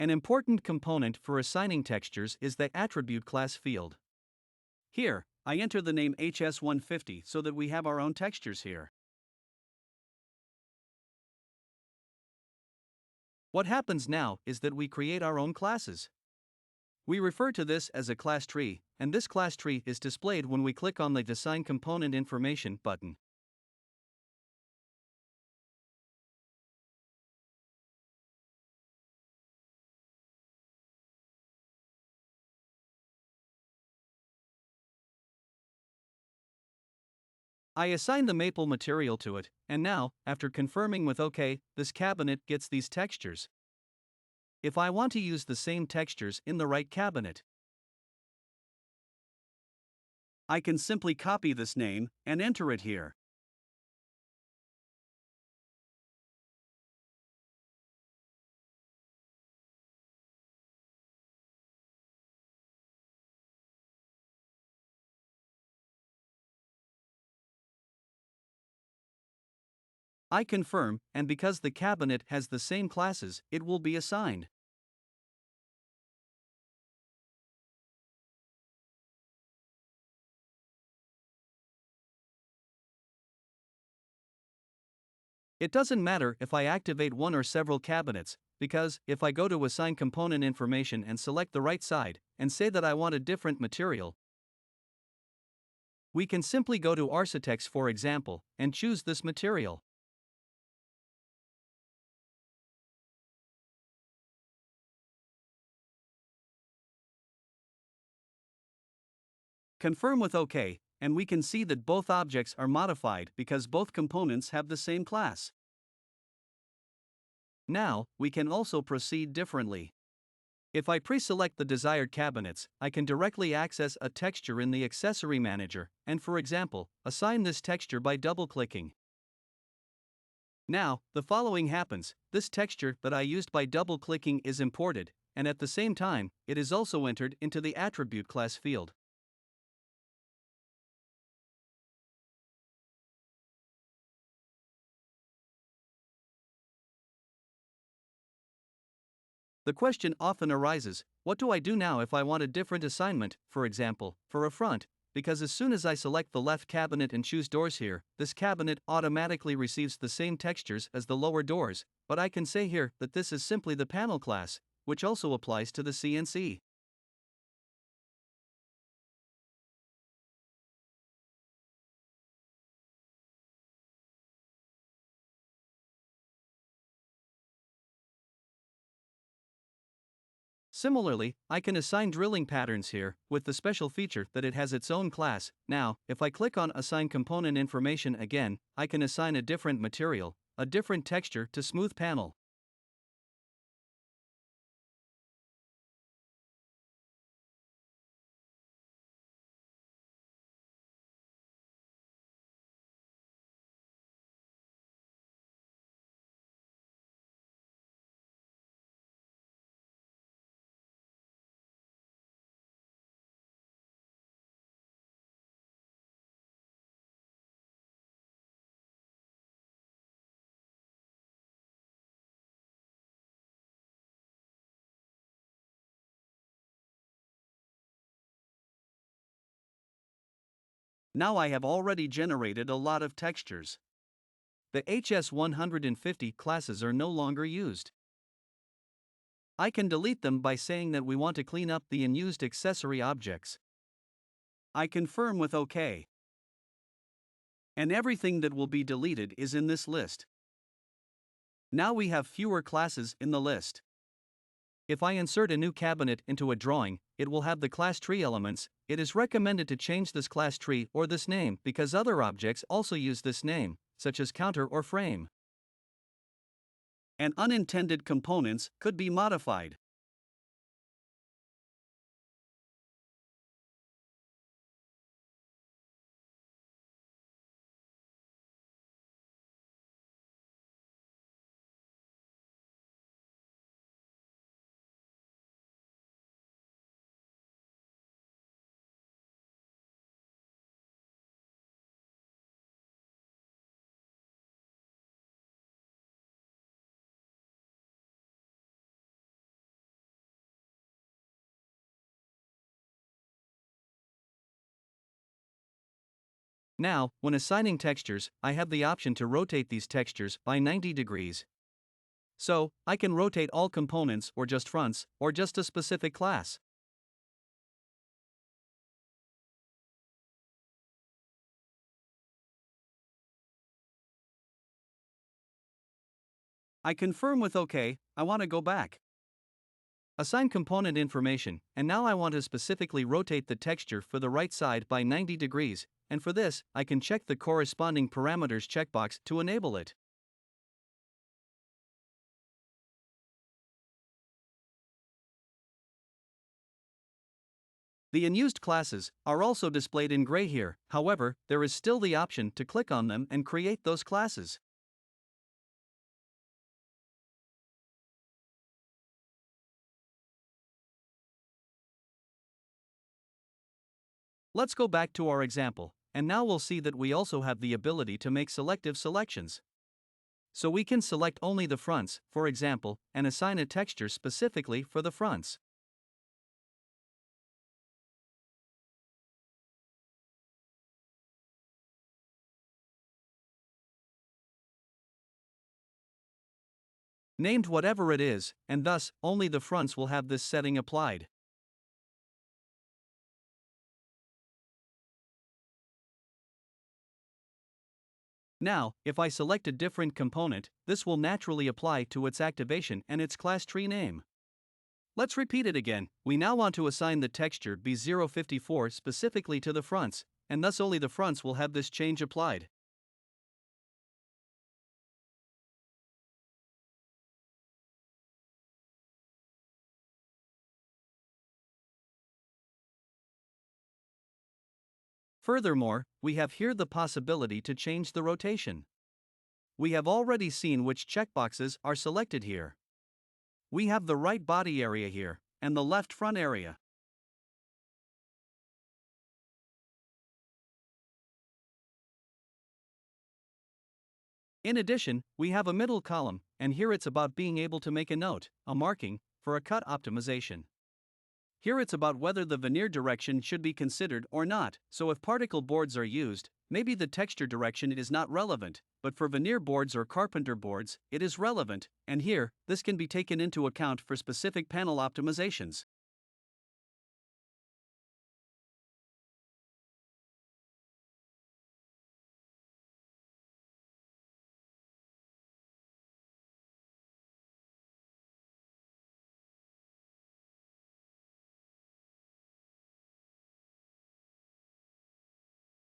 An important component for assigning textures is the attribute class field. Here, I enter the name HS150 so that we have our own textures here. What happens now is that we create our own classes. We refer to this as a class tree, and this class tree is displayed when we click on the Assign Component Information button. I assign the maple material to it, and now, after confirming with OK, this cabinet gets these textures. If I want to use the same textures in the right cabinet, I can simply copy this name and enter it here. I confirm, and because the cabinet has the same classes, it will be assigned. It doesn't matter if I activate one or several cabinets, because if I go to Assign Component Information and select the right side, and say that I want a different material, we can simply go to Architects, for example, and choose this material. Confirm with OK, and we can see that both objects are modified because both components have the same class. Now, we can also proceed differently. If I pre-select the desired cabinets, I can directly access a texture in the Accessory Manager, and for example, assign this texture by double-clicking. Now, the following happens: this texture that I used by double-clicking is imported, and at the same time, it is also entered into the Attribute class field. The question often arises, what do I do now if I want a different assignment, for example, for a front? Because as soon as I select the left cabinet and choose doors here, this cabinet automatically receives the same textures as the lower doors, but I can say here that this is simply the panel class, which also applies to the CNC. Similarly, I can assign drilling patterns here, with the special feature that it has its own class. Now, if I click on Assign Component Information again, I can assign a different material, a different texture to Smooth Panel. Now I have already generated a lot of textures. The HS150 classes are no longer used. I can delete them by saying that we want to clean up the unused accessory objects. I confirm with OK. And everything that will be deleted is in this list. Now we have fewer classes in the list. If I insert a new cabinet into a drawing, it will have the class tree elements. It is recommended to change this class tree or this name because other objects also use this name, such as counter or frame. And unintended components could be modified. Now, when assigning textures, I have the option to rotate these textures by 90 degrees. So, I can rotate all components or just fronts, or just a specific class. I confirm with OK, I want to go back. Assign component information, and now I want to specifically rotate the texture for the right side by 90 degrees, and for this, I can check the corresponding parameters checkbox to enable it. The unused classes are also displayed in gray here, however, there is still the option to click on them and create those classes. Let's go back to our example, and now we'll see that we also have the ability to make selective selections. So we can select only the fronts, for example, and assign a texture specifically for the fronts. Named whatever it is, and thus, only the fronts will have this setting applied. Now, if I select a different component, this will naturally apply to its activation and its class tree name. Let's repeat it again. We now want to assign the texture B054 specifically to the fronts, and thus only the fronts will have this change applied. Furthermore, we have here the possibility to change the rotation. We have already seen which checkboxes are selected here. We have the right body area here, and the left front area. In addition, we have a middle column, and here it's about being able to make a note, a marking, for a cut optimization. Here it's about whether the veneer direction should be considered or not, so if particle boards are used, maybe the texture direction is not relevant, but for veneer boards or carpenter boards, it is relevant, and here, this can be taken into account for specific panel optimizations.